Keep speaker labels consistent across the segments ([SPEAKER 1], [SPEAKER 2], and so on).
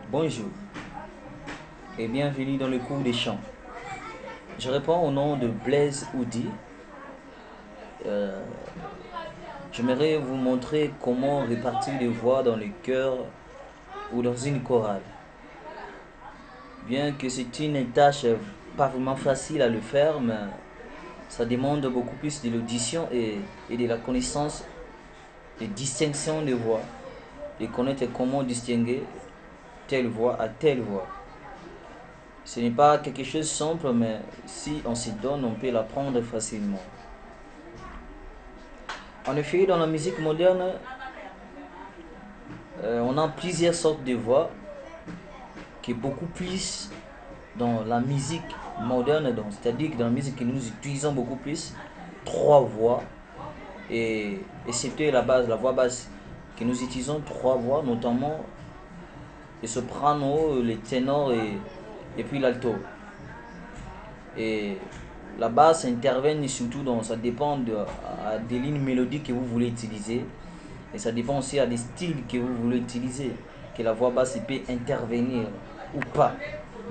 [SPEAKER 1] Bonjour et bienvenue dans le cours des chants. Je réponds au nom de Blaise Oudi. J'aimerais vous montrer comment répartir les voix dans le chœur ou dans une chorale. Bien que c'est une tâche pas vraiment facile à le faire, mais ça demande beaucoup plus de l'audition et de la connaissance des distinctions de voix, de connaître comment distinguer telle voix à telle voix. Ce n'est pas quelque chose de simple, mais si on s'y donne, on peut l'apprendre facilement. En effet, dans la musique moderne, on a plusieurs sortes de voix qui est beaucoup plus dans la musique moderne, c'est-à-dire que dans la musique que nous utilisons beaucoup plus, trois voix. Et c'était la base, la voix basse que nous utilisons, trois voix, notamment les sopranos, les ténors et puis l'alto. Et la basse intervient surtout ça dépend des lignes mélodiques que vous voulez utiliser. Et ça dépend aussi des styles que vous voulez utiliser. Que la voix basse peut intervenir ou pas.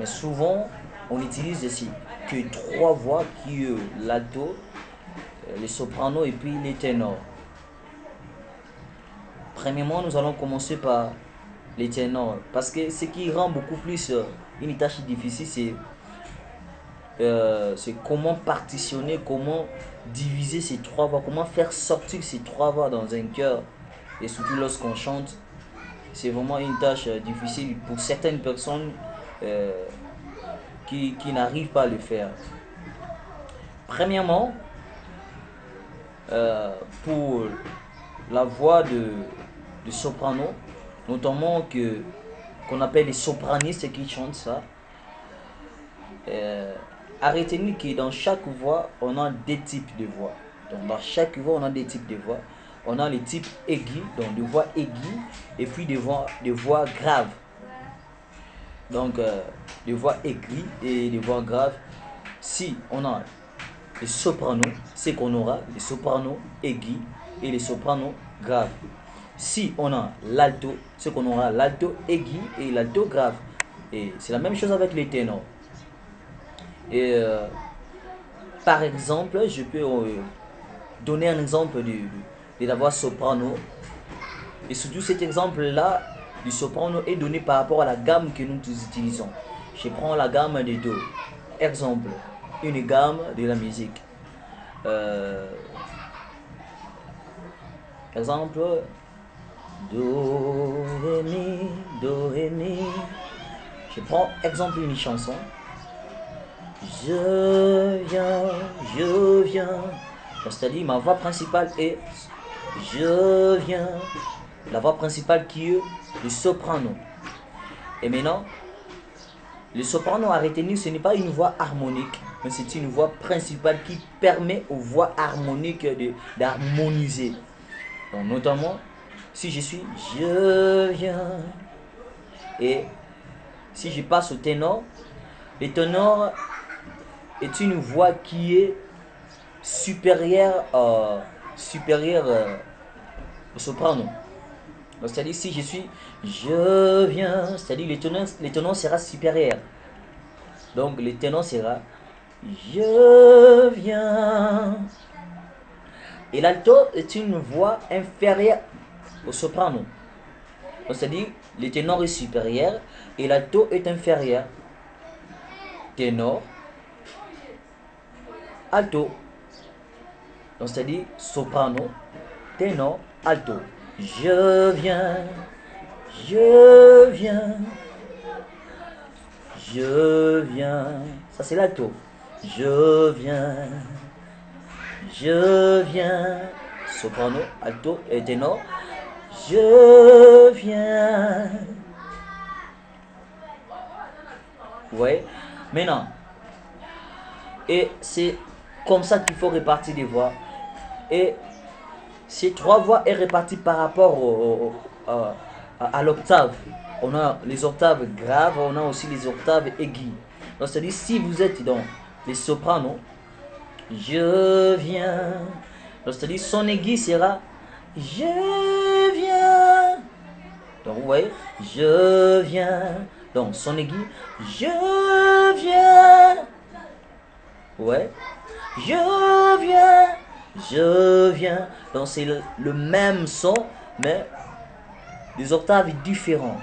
[SPEAKER 1] Mais souvent, on utilise ici que trois voix qui est l'alto, les sopranos et puis les ténors. Premièrement, nous allons commencer par les ténors. Parce que ce qui rend beaucoup plus une tâche difficile, c'est comment partitionner, comment diviser ces trois voix, comment faire sortir ces trois voix dans un chœur. Et surtout lorsqu'on chante, c'est vraiment une tâche difficile pour certaines personnes qui n'arrivent pas à le faire. Premièrement, pour la voix de soprano, notamment qu'on appelle les sopranistes qui chantent ça, à retenir que dans chaque voix, on a des types de voix. Donc dans chaque voix, on a des types de voix. On a les types aigus, donc des voix aiguës, et puis des voix graves. Donc des voix aiguës et des voix graves. Si on a les sopranos, c'est qu'on aura les sopranos aigus et les sopranos graves. Si on a l'alto, c'est qu'on aura l'alto aigu et l'alto grave. Et c'est la même chose avec les ténors. Et par exemple, je peux donner un exemple de la voix soprano. Et surtout cet exemple-là du soprano est donné par rapport à la gamme que nous utilisons. Je prends la gamme de Do. Exemple, une gamme de la musique. Exemple, Do, Ré, Mi. Je prends exemple une chanson. Je viens. C'est-à-dire ma voix principale est je viens. La voix principale qui est le soprano. Et maintenant, le soprano à retenir, ce n'est pas une voix harmonique, mais c'est une voix principale qui permet aux voix harmoniques d'harmoniser. Donc notamment, si je suis je viens, et si je passe au ténor, le ténor est une voix qui est supérieure au soprano. C'est-à-dire si je suis je viens, c'est-à-dire le ténor sera supérieur. Donc le ténor sera je viens. Et l'alto est une voix inférieure au soprano. C'est-à-dire le ténor est supérieur et l'alto est inférieur. Ténor, alto. Donc c'est-à-dire soprano, ténor, alto. Je viens, je viens, je viens. Ça c'est l'alto. Je viens. Soprano, alto et ténor. Je viens. Ouais. Maintenant, et c'est comme ça qu'il faut répartir les voix. Et ces trois voix est répartie par rapport à l'octave. On a les octaves graves, on a aussi les octaves aiguës. Donc c'est-à-dire si vous êtes dans les sopranos, je viens. Donc c'est-à-dire son aigu sera je viens. Donc vous voyez, je viens. Donc, son aigu, je viens. Ouais, je viens, je viens. Donc, c'est le même son, mais des octaves différents.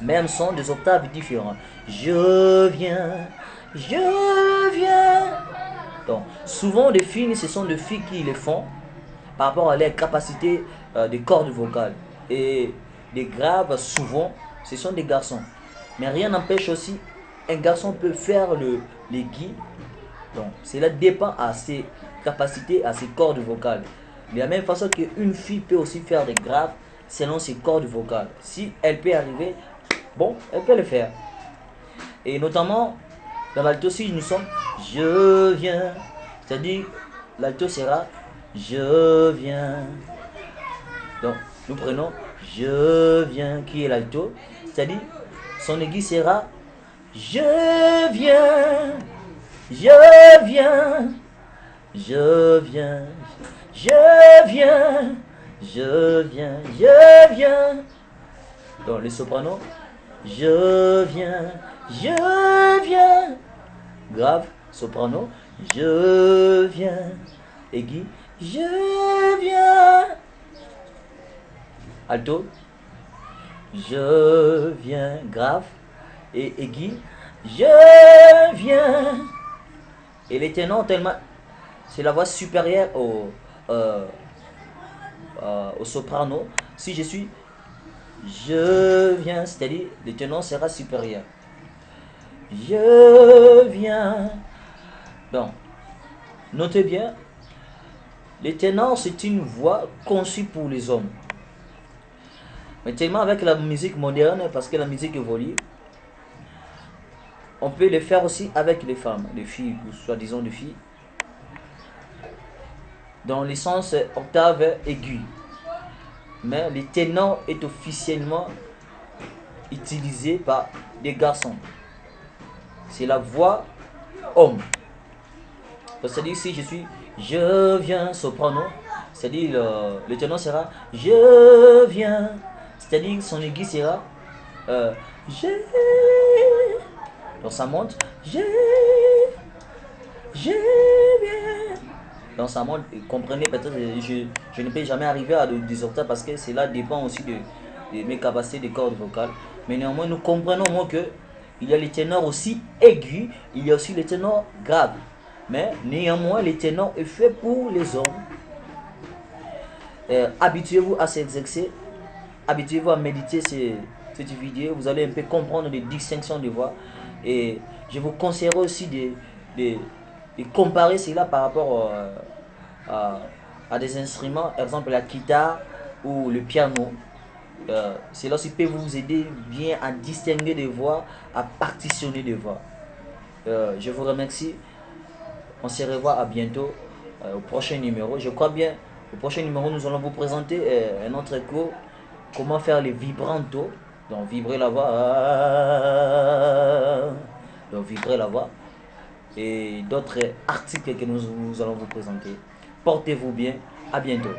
[SPEAKER 1] Même son, des octaves différents. Je viens, je viens. Donc, souvent, les filles, ce sont des filles qui les font par rapport à leur capacité des cordes vocales. Et les graves, souvent, ce sont des garçons. Mais rien n'empêche aussi, un garçon peut faire les guides. Donc, cela dépend à ses capacités, à ses cordes vocales. De la même façon qu'une fille peut aussi faire des graves selon ses cordes vocales. Si elle peut arriver, bon, elle peut le faire. Et notamment, dans l'alto, si nous sommes je viens, c'est-à-dire l'alto sera je viens. Donc, nous prenons je viens, qui est l'alto, c'est-à-dire son aigu sera je viens, je viens, je viens, je viens, je viens, je viens. Donc, le soprano, je viens, je viens. Grave, soprano, je viens. Aigu, je viens. Alto, je viens. Grave et aigu, je viens. Et les ténors, tellement, c'est la voix supérieure au soprano. Si je suis je viens, c'est-à-dire le ténor sera supérieur. Je viens. Donc, notez bien, le ténor c'est une voix conçue pour les hommes. Mais tellement avec la musique moderne, parce que la musique évolue, on peut le faire aussi avec les femmes, les filles, ou soi-disant des filles, dans le sens octave aigu. Mais le ténor est officiellement utilisé par des garçons. C'est la voix homme. C'est-à-dire si je suis je viens soprano, c'est-à-dire le ténor sera je viens, c'est-à-dire son aigu sera je. Donc ça monte je viens. Donc ça monte, comprenez peut-être je ne peux jamais arriver à des octaves parce que cela dépend aussi de mes capacités de cordes vocales. Mais néanmoins nous comprenons au moins que il y a les ténors aussi aigus, il y a aussi les ténors graves. Mais néanmoins, les ténors est fait pour les hommes. Habituez-vous à s'exercer, habituez-vous à méditer cette vidéo. Vous allez un peu comprendre les distinctions de voix. Et je vous conseillerais aussi de comparer cela par rapport à des instruments, par exemple la guitare ou le piano. Cela aussi peut vous aider bien à distinguer des voix, à partitionner des voix. Je vous remercie. On se revoit à bientôt au prochain numéro. Je crois bien, au prochain numéro, nous allons vous présenter un autre cours. Comment faire les vibrantos. Donc, vibrer la voix. Donc, vibrer la voix. Et d'autres articles que nous allons vous présenter. Portez-vous bien. À bientôt.